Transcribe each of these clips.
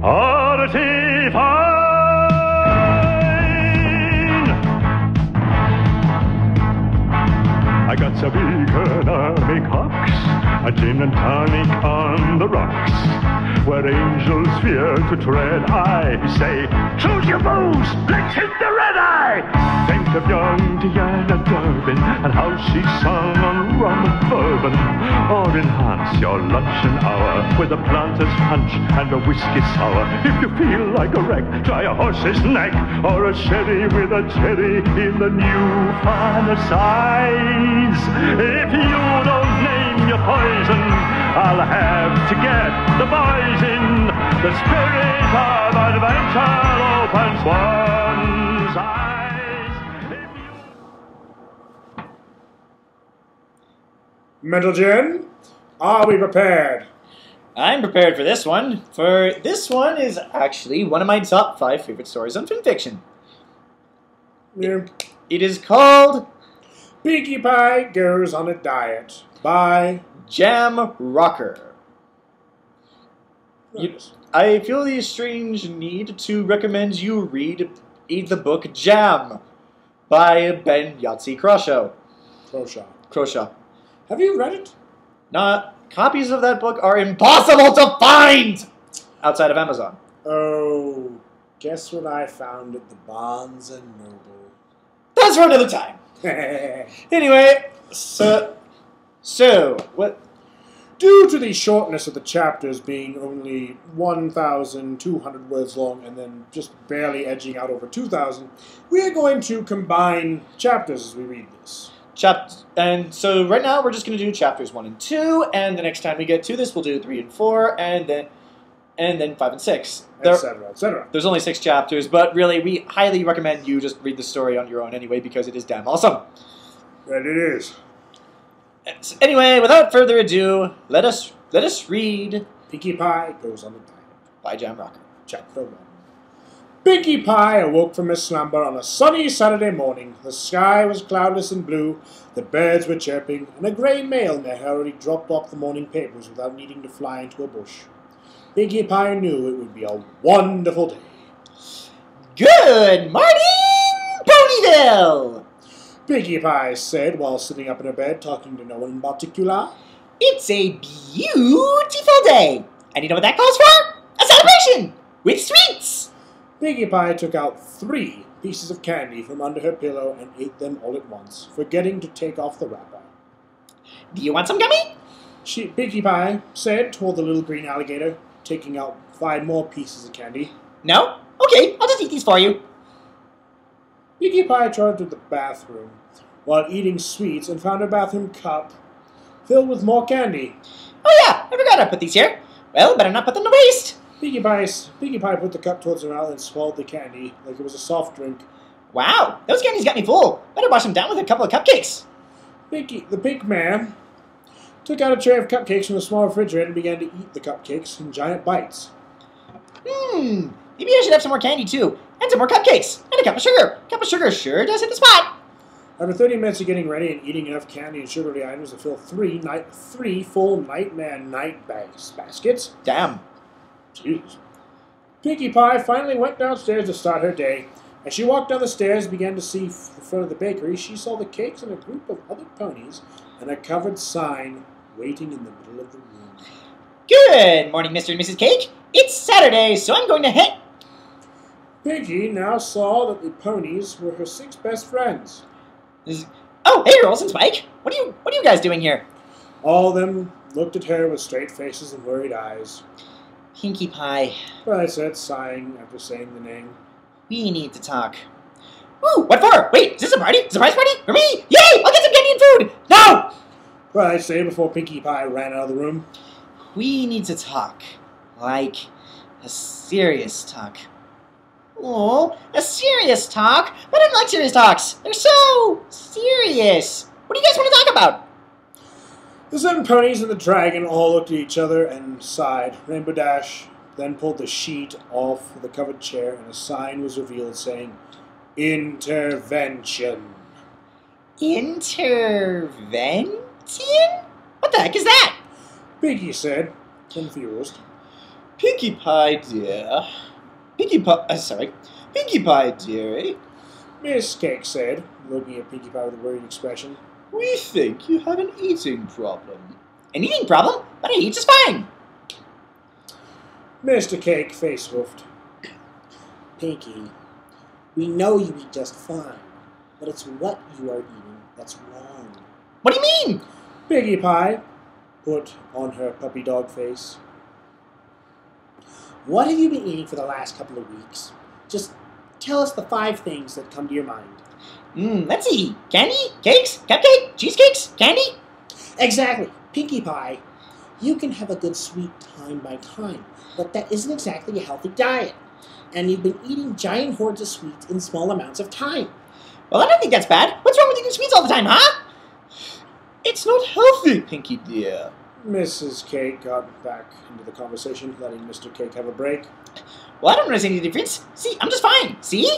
Rarity fine. I got some economy cocks, a gin and tonic on the rocks, where angels fear to tread. I say, choose your booze, let's hit the red eye. Think of young Diana Durbin and how she sung on rum and bourbon. Or enhance your luncheon hour with a planter's punch and a whiskey sour. If you feel like a wreck, try a horse's neck or a sherry with a cherry in the new finer size. If you don't name your poison, I'll have to get the boys in. The spirit of adventure opens one's eyes. Mental Gen, are we prepared? I'm prepared for this one, for this one is actually one of my top 5 favorite stories on fanfiction. Yeah. It is called Pinkie Pie Goes on a Diet by Jam Rocker. Nice. I feel the strange need to recommend you read the book Jam by Ben Yahtzee Croshaw. Croshaw. Have you read it? Copies of that book are impossible to find outside of Amazon. Oh, guess what I found at the Barnes and Noble? That's for another time. Anyway, so what? Due to the shortness of the chapters being only 1,200 words long and then just barely edging out over 2,000, we are going to combine chapters as we read this. And so right now we're just going to do chapters 1 and 2, and the next time we get to this we'll do 3 and 4, and then 5 and 6. Etc., etc. There's only 6 chapters, but really we highly recommend you just read the story on your own anyway because it is damn awesome. That it is. Anyway, without further ado, let us read Pinkie Pie Goes on a Diet by Jam Rocker. Chapter 1. Pinkie Pie awoke from his slumber on a sunny Saturday morning. The sky was cloudless and blue, the birds were chirping, and a grey mailman had already dropped off the morning papers without needing to fly into a bush. Pinkie Pie knew it would be a wonderful day. Good morning, Ponyville! Pinkie Pie said while sitting up in her bed talking to no one in particular. It's a beautiful day, and you know what that calls for? A celebration with sweets! Pinkie Pie took out 3 pieces of candy from under her pillow and ate them all at once, forgetting to take off the wrapper. Do you want some gummy? Pinkie Pie said toward the little green alligator, taking out 5 more pieces of candy. No? Okay, I'll just eat these for you. Pinkie Pie trotted to the bathroom while eating sweets and found her bathroom cup filled with more candy. Oh yeah, I forgot I put these here. Well, better not put them to waste. Pinkie Pie put the cup towards her mouth and swallowed the candy like it was a soft drink. Wow, those candies got me full. Better wash them down with a couple of cupcakes. The pink man took out a tray of cupcakes from the small refrigerator and began to eat the cupcakes in giant bites. Maybe I should have some more candy too, and some more cupcakes, and a cup of sugar. A cup of sugar sure does hit the spot. After 30 minutes of getting ready and eating enough candy and sugary items to fill 3 full Nightman night baskets. Damn. Jeez. Pinkie Pie finally went downstairs to start her day. As she walked down the stairs and began to see the front of the bakery, she saw the cakes and a group of other ponies and a covered sign waiting in the middle of the room. Good morning, Mr. and Mrs. Cake. It's Saturday, so I'm going to hit. Pinkie now saw that the ponies were her 6 best friends. Oh, hey, Rolls and Spike. What are you guys doing here? All of them looked at her with straight faces and worried eyes. Pinkie Pie. But I said, sighing after saying the name. We need to talk. Ooh, what for? Wait, is this a party? Surprise party? For me? Yay! I'll get some candy and food! No! But I say before Pinkie Pie ran out of the room. We need to talk. Like, a serious talk. Oh, a serious talk? But I don't like serious talks. They're so serious. What do you guys want to talk about? The 7 ponies and the dragon all looked at each other and sighed. Rainbow Dash then pulled the sheet off the covered chair and a sign was revealed saying, Intervention. Intervention? What the heck is that? Pinkie said, confused. Pinkie Pie, dear. Pinkie Pie, dearie. Miss Cake said, looking at Pinkie Pie with a worried expression. We think you have an eating problem. An eating problem? But I eat just fine. Mr. Cake face woofed. Pinkie, we know you eat just fine, but it's what you are eating that's wrong. What do you mean? Pinkie Pie put on her puppy dog face. What have you been eating for the last couple of weeks? Just tell us the 5 things that come to your mind. Let's see. Candy, cakes, cupcake, cheesecakes, candy. Exactly. Pinkie Pie, you can have a good sweet time by time, but that isn't exactly a healthy diet. And you've been eating giant hordes of sweets in small amounts of time. Well, I don't think that's bad. What's wrong with eating sweets all the time, huh? It's not healthy, Pinkie dear. Mrs. Cake got back into the conversation, letting Mr. Cake have a break. Well, I don't notice any difference. See, I'm just fine. See?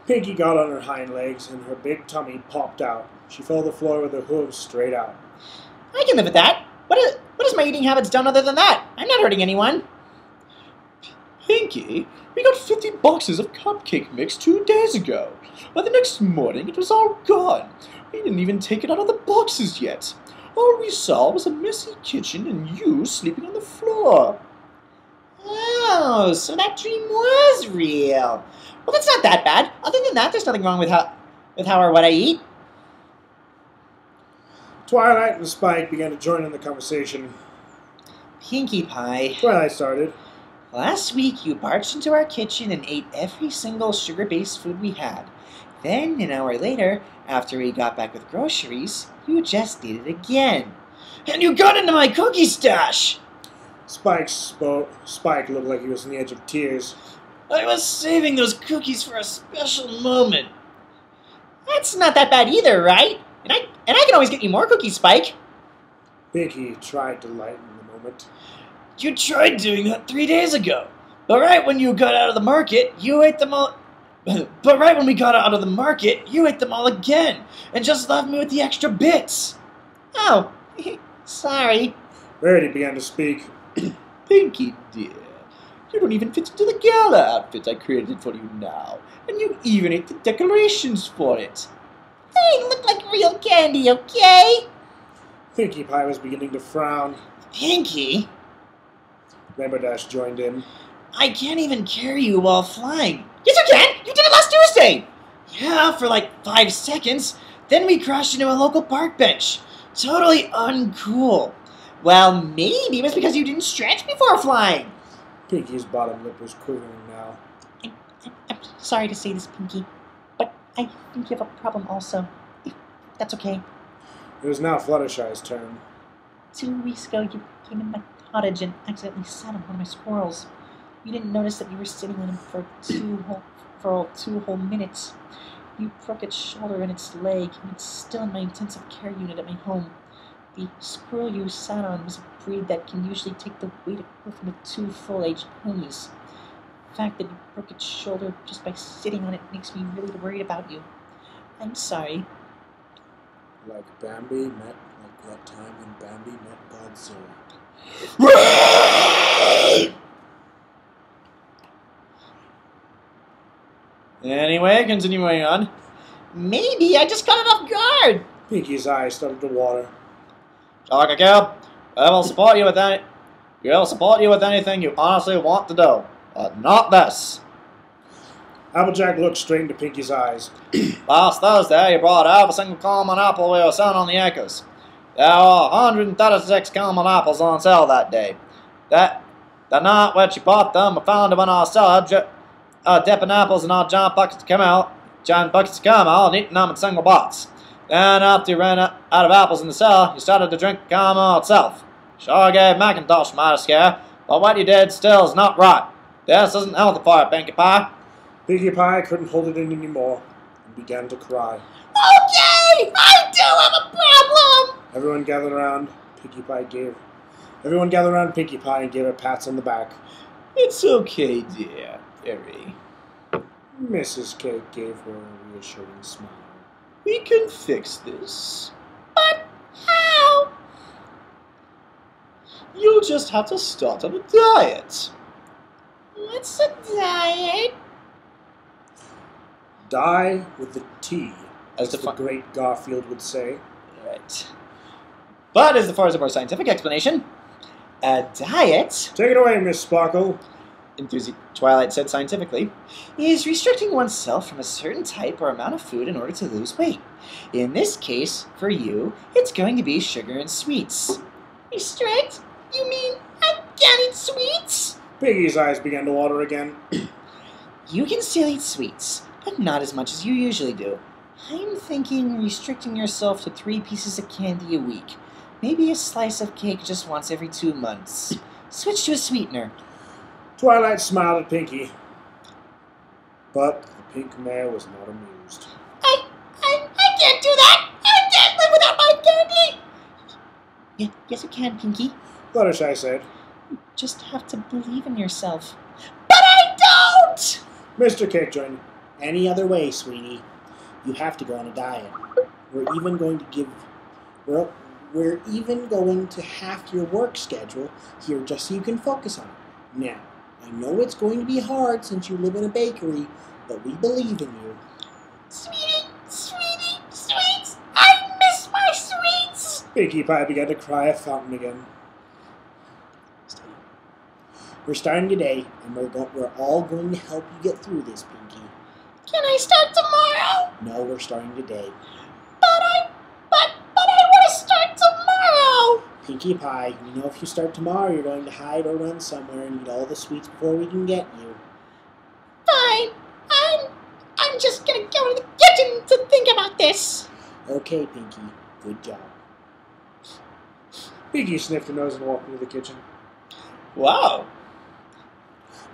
Pinkie got on her hind legs, and her big tummy popped out. She fell to the floor with her hooves straight out. I can live with that. What has my eating habits done other than that? I'm not hurting anyone. Pinkie, we got 50 boxes of cupcake mix 2 days ago. By the next morning, it was all gone. We didn't even take it out of the boxes yet. All we saw was a messy kitchen and you sleeping on the floor. Oh, so that dream was real. Well, that's not that bad. Other than that, there's nothing wrong with how or what I eat. Twilight and Spike began to join in the conversation. Pinkie Pie. Twilight started. Last week, you barged into our kitchen and ate every single sugar-based food we had. Then, an hour later, after we got back with groceries, you just did it again. And you got into my cookie stash! Spike spoke. Spike looked like he was on the edge of tears. I was saving those cookies for a special moment. That's not that bad either, right? And I can always get you more cookies, Spike. Pinkie tried to lighten the moment. You tried doing that 3 days ago. But right when you got out of the market, you ate them all... But right when we got out of the market, you ate them all again, and just left me with the extra bits. Oh, sorry. Rarity began to speak. Pinkie, dear, you don't even fit into the gala outfit I created for you now, and you even ate the decorations for it. They look like real candy, okay? Pinkie Pie was beginning to frown. Pinkie? Rainbow Dash joined in. I can't even carry you while flying. Yes, you can! You did it last Tuesday! Yeah, for like 5 seconds. Then we crashed into a local park bench. Totally uncool. Well, maybe it was because you didn't stretch before flying. Pinkie's bottom lip was quivering now. I'm sorry to say this, Pinkie, but I think you have a problem also. If that's okay. It was now Fluttershy's turn. 2 weeks ago, you came in my cottage and accidentally sat on one of my squirrels. You didn't notice that you were sitting on him for two whole minutes. You broke its shoulder and its leg, and it's still in my intensive care unit at my home. The squirrel you sat on was a breed that can usually take the weight equivalent of 2 full-aged ponies. The fact that you broke its shoulder just by sitting on it makes me really worried about you. I'm sorry. Like Bambi met, like that time when Bambi met Godzilla. Anyway, continuing on. Maybe I just got it off guard. Pinkie's eyes started to water. Talk again. I will support you with anything you honestly want to do, but not this. Applejack looked straight into Pinkie's eyes. Last Thursday, you brought every single common apple we were selling on the acres. There were 136 common apples on sale that day. The night which you bought them, we found them in our cellar, dipping apples in our giant buckets to come out, and eating them in single bites. Then, after you ran out of apples in the cellar, you started to drink the caramel itself. Sure gave Macintosh mighty scare, but what you did still is not right. This isn't healthy for you, Pinkie Pie. Pinkie Pie couldn't hold it in anymore and began to cry. Okay, I do have a problem. Everyone gathered around Pinkie Pie and gave her pats on the back. It's okay, dear. Harry. Mrs. Cake gave her a reassuring smile. We can fix this. But how? You'll just have to start on a diet. What's a diet? Die with the T, As as the great Garfield would say. Right. But as far as a more scientific explanation, a diet, Take it away, Miss Sparkle. Twilight said scientifically, is restricting oneself from a certain type or amount of food in order to lose weight. In this case, for you, it's going to be sugar and sweets. Restrict? You mean I can't eat sweets? Piggy's eyes began to water again. You can still eat sweets, but not as much as you usually do. I'm thinking restricting yourself to 3 pieces of candy a week. Maybe a slice of cake just once every 2 months. Switch to a sweetener. Twilight smiled at Pinkie, but the pink mare was not amused. I can't do that! I can't live without my candy! Yeah, yes you can, Pinkie. Fluttershy said. You just have to believe in yourself. But I don't! Mr. Cake joined. Any other way, sweetie. You have to go on a diet. We're even going to half your work schedule here just so you can focus on it. Now, I know it's going to be hard since you live in a bakery, but we believe in you. Sweetie, sweets! I miss my sweets! Pinkie Pie began to cry a fountain again. We're starting today, and we're all going to help you get through this, Pinkie. Can I start tomorrow? No, we're starting today. But I want to start tomorrow! Pinkie Pie, you know if you start tomorrow, you're going to hide or run somewhere and eat all the sweets before we can get you. Fine. I'm just gonna go to the kitchen to think about this. Okay, Pinkie. Good job. Pinkie sniffed her nose and walked into the kitchen. Wow.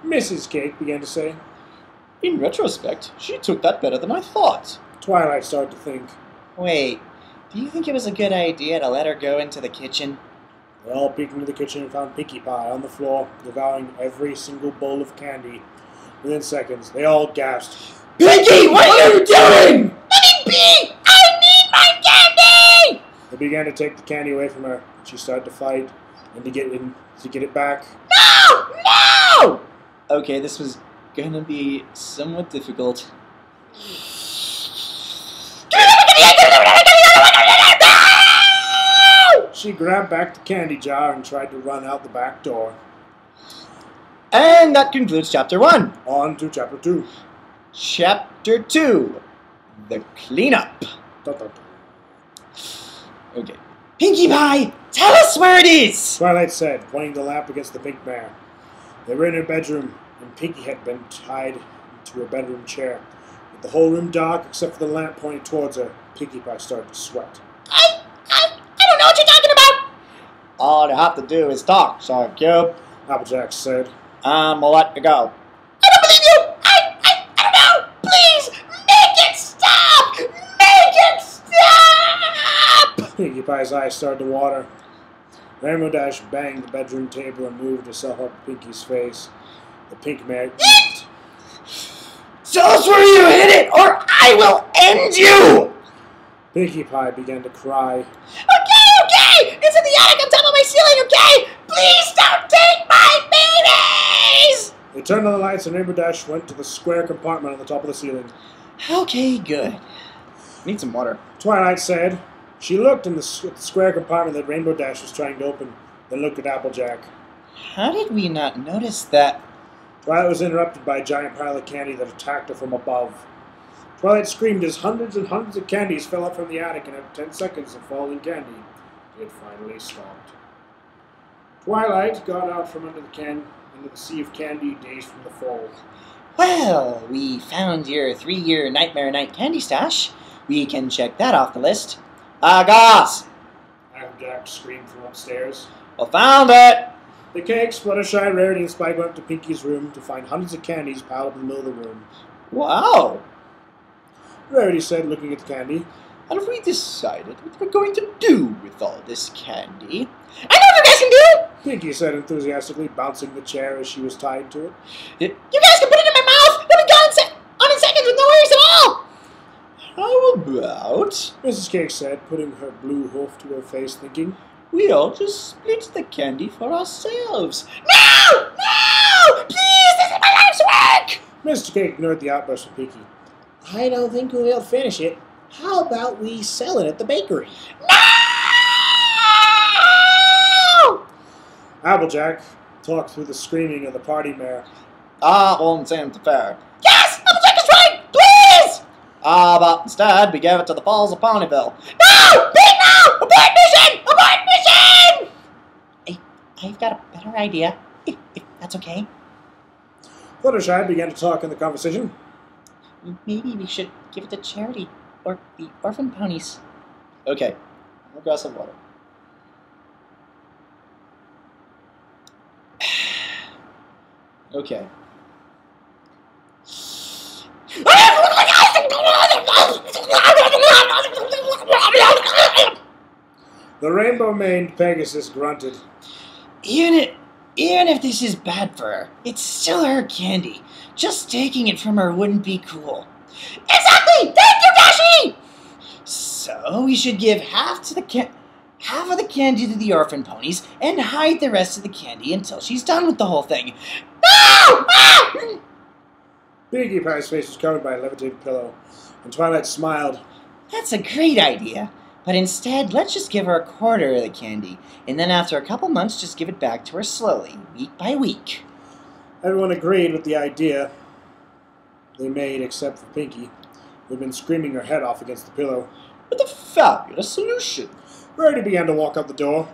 Mrs. Cake began to say. In retrospect, she took that better than I thought. Twilight started to think. Wait, do you think it was a good idea to let her go into the kitchen? They all peeked into the kitchen and found Pinkie Pie on the floor, devouring every single bowl of candy. Within seconds, they all gasped. Pinkie, what are you doing? Let me be! I need my candy! They began to take the candy away from her. She started to fight and to get it back. No! Okay, this was gonna be somewhat difficult. She grabbed back the candy jar and tried to run out the back door. And that concludes Chapter 1. On to Chapter 2. Chapter 2. The Cleanup. Dun, dun, dun. Okay. Pinkie Pie, tell us where it is! Twilight said, pointing the lamp against the pink mare. They were in her bedroom, and Pinkie had been tied into her bedroom chair. With the whole room dark except for the lamp pointed towards her, Pinkie Pie started to sweat. I don't know what you're talking about! All you have to do is talk, Sorry, Cube. Applejack said. And we'll let you go. I don't believe you! I don't know! Please, make it stop! Make it stop! Pinkie Pie's eyes started to water. Rainbow Dash banged the bedroom table and moved herself up Pinkie's face. The pink mare eat. Tell us where you hid it, or I will end you! Pinkie Pie began to cry. Okay! It's in the attic on top of my ceiling, okay? Please don't take my babies! They turned on the lights and Rainbow Dash went to the square compartment on the top of the ceiling. Okay, good. Need some water. Twilight said. She looked in the square compartment that Rainbow Dash was trying to open, then looked at Applejack. How did we not notice that? Twilight was interrupted by a giant pile of candy that attacked her from above. Twilight screamed as hundreds and hundreds of candies fell up from the attic, and after 10 seconds of falling candy, it finally stopped. Twilight got out from under into the sea of candy, dazed from the fall. Well, we found your 3-year Nightmare Night candy stash. We can check that off the list. Guys! Applejack screamed from upstairs. We found it! The Cakes, Fluttershy, Rarity, and Spike went up to Pinkie's room to find hundreds of candies piled up in the middle of the room. Wow! Rarity said, looking at the candy. Have we decided what we're going to do with all this candy? I know what you guys can do! Pinkie said enthusiastically, bouncing the chair as she was tied to it. You guys can put it in my mouth! It'll be gone on in seconds with no worries at all! How about... Mrs. Cake said, putting her blue hoof to her face, thinking, we all just split the candy for ourselves. No! No! Please, this is Mr. Cake ignored the outburst from Pinkie. I don't think we'll finish it. How about we sell it at the bakery? No! Applejack talked through the screaming of the party mare. Ah, won't seem fair. Yes! Applejack is right! Please! But instead, we gave it to the Falls of Ponyville. No! Pete, no! Abort mission! Abort mission! I've got a better idea, if that's okay. Fluttershy began to talk in the conversation. Maybe we should give it to charity, or the orphan ponies. Okay. I'll grab some water. Okay. The rainbow-maned Pegasus grunted. Even if this is bad for her, it's still her candy. Just taking it from her wouldn't be cool. Exactly! Thank you, Dashi! So we should give half of the candy to the orphan ponies and hide the rest of the candy until she's done with the whole thing. No! Ah! Pinkie Pie's face was covered by a levitated pillow, and Twilight smiled. That's a great idea. But instead, let's just give her a quarter of the candy, and then after a couple months, just give it back to her slowly, week by week. Everyone agreed with the idea they made, except for Pinkie, who had been screaming her head off against the pillow. What a fabulous solution! Rarity began to walk out the door.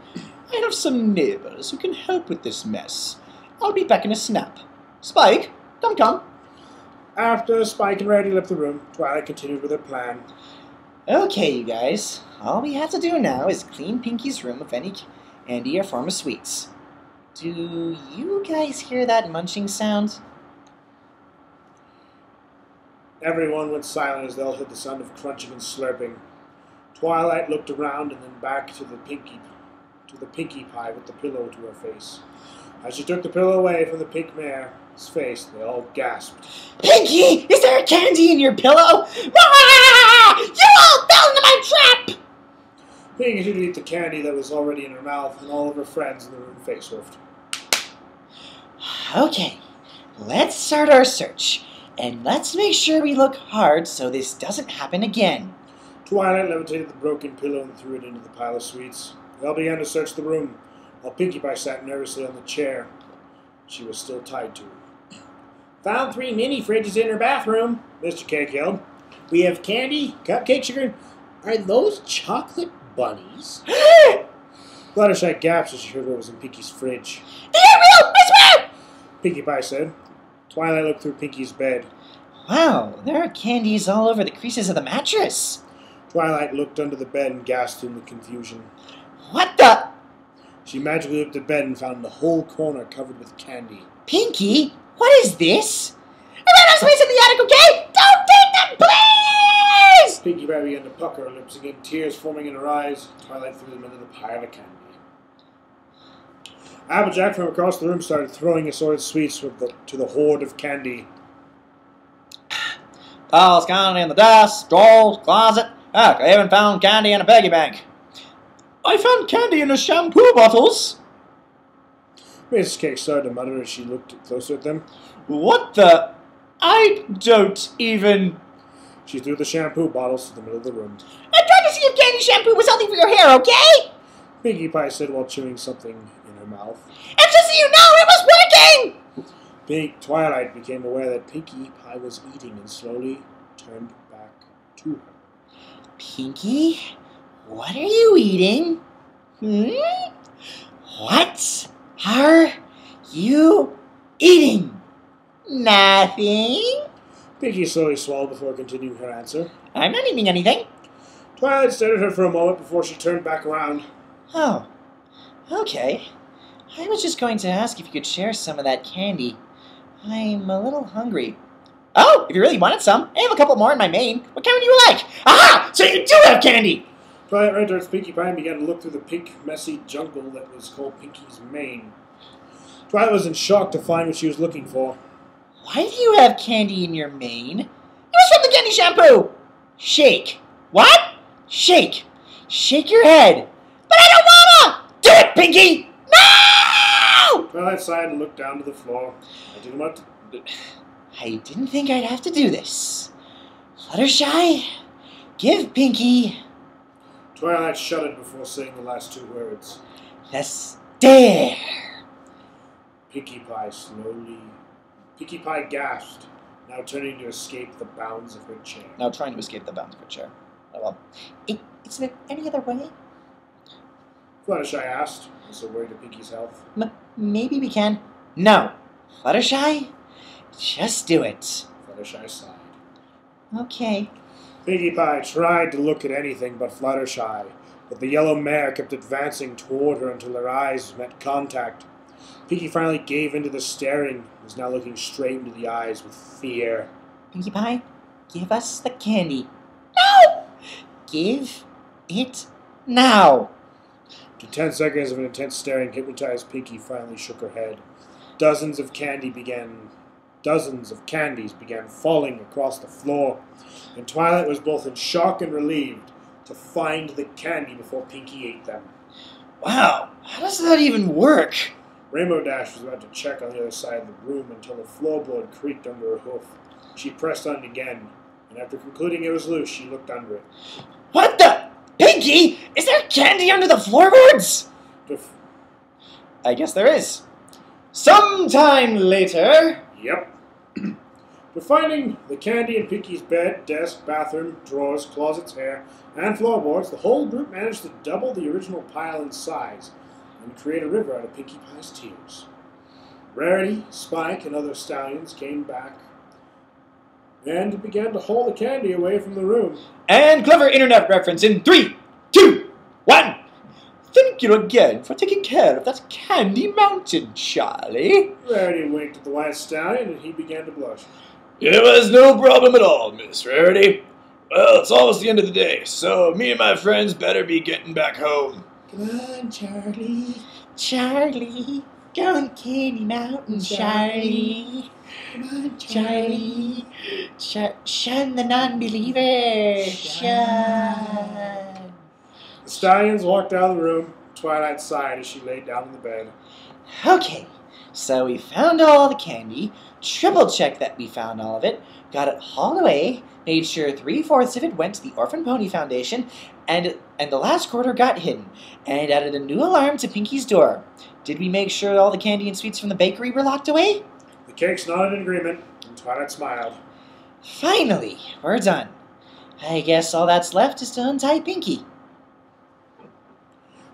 I have some neighbors who can help with this mess. I'll be back in a snap. Spike, come. After Spike and Rarity left the room, Twilight continued with her plan. Okay, you guys. All we have to do now is clean Pinkie's room of any candy or form of sweets. Do you guys hear that munching sound? Everyone went silent as they all heard the sound of crunching and slurping. Twilight looked around and then back to the Pinkie Pie with the pillow to her face. As she took the pillow away from the pink mare's face, they all gasped. Pinkie! Is there a candy in your pillow? Ah! You all fell into my trap! Pinkie continued to eat the candy that was already in her mouth, and all of her friends in the room face-huffed. Okay, let's start our search. And let's make sure we look hard so this doesn't happen again. Twilight levitated the broken pillow and threw it into the pile of sweets. They all began to search the room, while Pinkie Pie sat nervously on the chair she was still tied to. Found 3 mini fridges in her bathroom, Mr. Cake yelled. We have candy, cupcake sugar. Are those chocolate bunnies? Fluttershy gasped as she heard what was in Pinkie's fridge. They're real, I swear! Pinkie Pie said. Twilight looked through Pinkie's bed. Wow, there are candies all over the creases of the mattress. Twilight looked under the bed and gasped in the confusion. What the? She magically lifted the bed and found the whole corner covered with candy. Pinkie, what is this? I ran out of space in the attic, okay? Don't take them, please! Pinkie Pie began to pucker her lips again, tears forming in her eyes. Twilight threw them into the pile of candy. Applejack from across the room started throwing assorted sweets to the horde of candy. Paul's candy in the desk, drawers, closet. Heck, I even found candy in a piggy bank. I found candy in the shampoo bottles. Mrs. Cake started to mutter as she looked closer at them. What the? I don't even... She threw the shampoo bottles to the middle of the room. I tried to see if candy shampoo was healthy for your hair, okay? Pinkie Pie said while chewing something in her mouth. And just so you know, it was working! Twilight became aware that Pinkie Pie was eating and slowly turned back to her. Pinkie, what are you eating? What are you eating? Nothing. Pinkie slowly swallowed before continuing her answer. I'm not eating anything. Twilight stared at her for a moment before she turned back around. Oh, okay. I was just going to ask if you could share some of that candy. I'm a little hungry. Oh, if you really wanted some, I have a couple more in my main. What kind would you like? Aha! So you do have candy! Twilight ran towards Pinkie Pie and began to look through the pink, messy jungle that was called Pinkie's mane. Twilight was in shock to find what she was looking for. Why do you have candy in your mane? It was from the candy shampoo! Shake. What? Shake. Shake your head. But I don't wanna! Do it, Pinkie! No! Twilight sighed and looked down to the floor. I didn't want to... I didn't think I'd have to do this. Fluttershy, give Pinkie Twilight shuddered before saying the last two words. the stare. Pinkie Pie gasped, now turning to escape the bounds of her chair. Now trying to escape the bounds of her chair. Oh well. Is there any other way? Fluttershy asked, also worried of Pinkie's health. Maybe we can. No. Fluttershy, just do it. Fluttershy sighed. Okay. Pinkie Pie tried to look at anything but Fluttershy, but the yellow mare kept advancing toward her until their eyes met contact. Pinkie finally gave into the staring and was now looking straight into the eyes with fear. Pinkie Pie, give us the candy. No! Give it now. After 10 seconds of an intense staring, hypnotized Pinkie finally shook her head. Dozens of candies began falling across the floor, and Twilight was both in shock and relieved to find the candy before Pinkie ate them. Wow, how does that even work? Rainbow Dash was about to check on the other side of the room until the floorboard creaked under her hoof. She pressed on it again, and after concluding it was loose, she looked under it. What the? Pinkie, is there candy under the floorboards? I guess there is. Sometime later. Yep. To finding the candy in Pinkie's bed, desk, bathroom, drawers, closets, hair, and floorboards, the whole group managed to double the original pile in size and create a river out of Pinkie Pie's tears. Rarity, Spike, and other stallions came back and began to haul the candy away from the room. And clever internet reference in 3, 2, 1. Thank you again for taking care of that candy mountain, Charlie. Rarity winked at the white stallion, and he began to blush. It was no problem at all, Miss Rarity. Well, it's almost the end of the day, so me and my friends better be getting back home. Come on, Charlie. Charlie, go on Candy Mountain, Charlie. Come on, Charlie. Shun the non-believer. Shun. The stallions walked out of the room. Twilight sighed as she laid down in the bed. Okay, so we found all the candy, triple-checked that we found all of it, got it hauled away, made sure 3/4 of it went to the Orphan Pony Foundation, and the last quarter got hidden, and added a new alarm to Pinkie's door. Did we make sure all the candy and sweets from the bakery were locked away? The cakes nodded in agreement, and Twilight smiled. Finally, we're done. I guess all that's left is to untie Pinkie.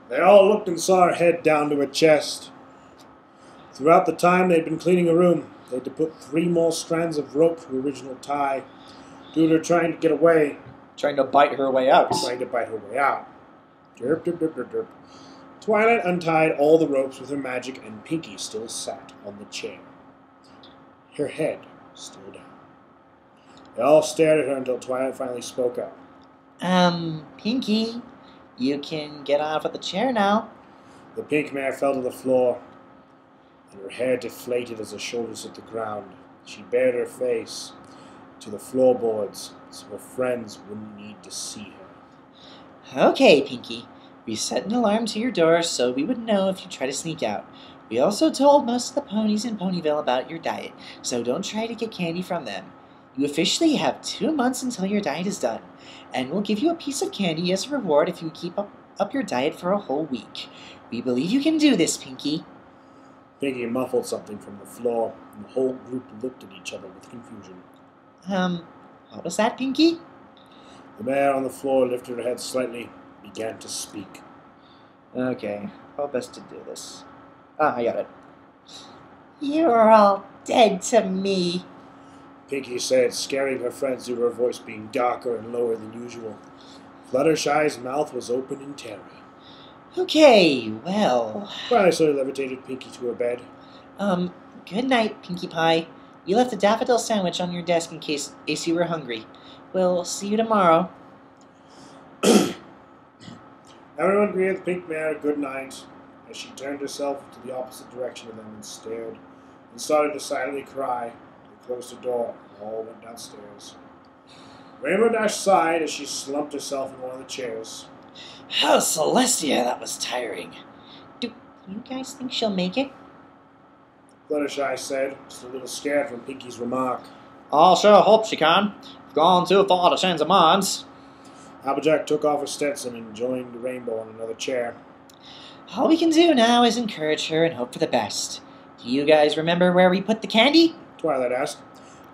They all looked and saw her head down to her chest. Throughout the time they'd been cleaning her room, they had to put 3 more strands of rope to her original tie, due to her trying to get away, Trying to bite her way out. trying to bite her way out. Derp, derp, derp, derp, derp. Twilight untied all the ropes with her magic, and Pinkie still sat on the chair, her head still down. They all stared at her until Twilight finally spoke up. Pinkie, you can get off of the chair now. The pink mare fell to the floor, and her hair deflated as her shoulders hit the ground. She bared her face to the floorboards so her friends wouldn't need to see her. Okay, Pinkie. We set an alarm to your door so we would know if you try to sneak out. We also told most of the ponies in Ponyville about your diet, so don't try to get candy from them. You officially have 2 months until your diet is done, and we'll give you a piece of candy as a reward if you keep up your diet for a whole week. We believe you can do this, Pinkie. Pinkie muffled something from the floor, and the whole group looked at each other with confusion. What was that, Pinkie? The mare on the floor lifted her head slightly and began to speak. Okay, how best to do this? I got it. You're all dead to me. Pinkie said, scaring her friends due to her voice being darker and lower than usual. Fluttershy's mouth was open in terror. Okay, well... Twilight slowly levitated Pinkie to her bed. Good night, Pinkie Pie. We left a daffodil sandwich on your desk in case you were hungry. We'll see you tomorrow. Everyone greeted the pink mare a good night as she turned herself to the opposite direction of them and stared, and started to silently cry. They closed the door and all went downstairs. Rainbow Dash sighed as she slumped herself in one of the chairs. Oh, Celestia, that was tiring. Do you guys think she'll make it? Fluttershy said, just a little scared from Pinkie's remark. I sure hope she can. I've gone too far to change her minds. Applejack took off her Stetson and joined the Rainbow on another chair. All we can do now is encourage her and hope for the best. Do you guys remember where we put the candy? Twilight asked.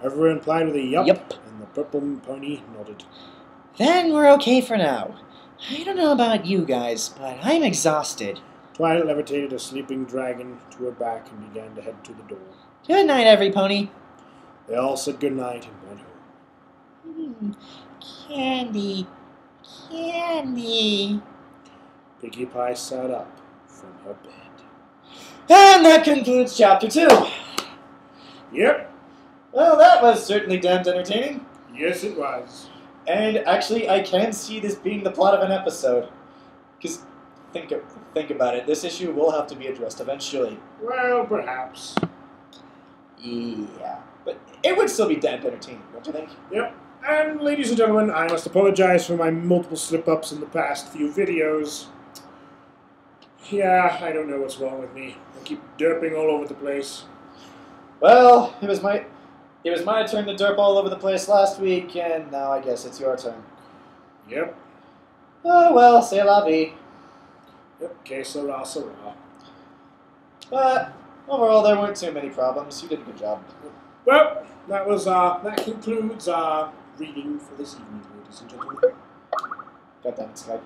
Everyone replied with a yup, Yup. and the purple pony nodded. Then we're okay for now. I don't know about you guys, but I'm exhausted. Twilight levitated a sleeping dragon to her back and began to head to the door. Good night, every pony. They all said goodnight and went home. Candy. Candy. Pinkie Pie sat up from her bed. And that concludes chapter 2. Yep, Well, that was certainly damned entertaining. yes it was. And actually, I can see this being the plot of an episode. Because think about it. This issue will have to be addressed eventually. Well, perhaps. Yeah. But it would still be damned entertaining, don't you think? Yep. And ladies and gentlemen, I must apologize for my multiple slip-ups in the past few videos. Yeah, I don't know what's wrong with me. I keep derping all over the place. Well, it was my turn to derp all over the place last week, and now I guess it's your turn. Yep. Oh well, c'est la vie. Yep, que sera, sera. But overall, there weren't too many problems. You did a good job. Well, that concludes our reading for this evening, ladies and gentlemen. God damn it, Skype.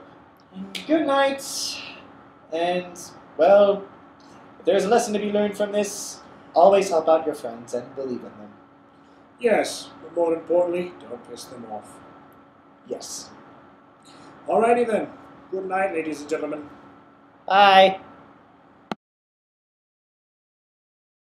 Good night. And, well, if there's a lesson to be learned from this, always help out your friends and believe in them. Yes, but more importantly, don't piss them off. Yes. Alrighty then. Good night, ladies and gentlemen. Bye.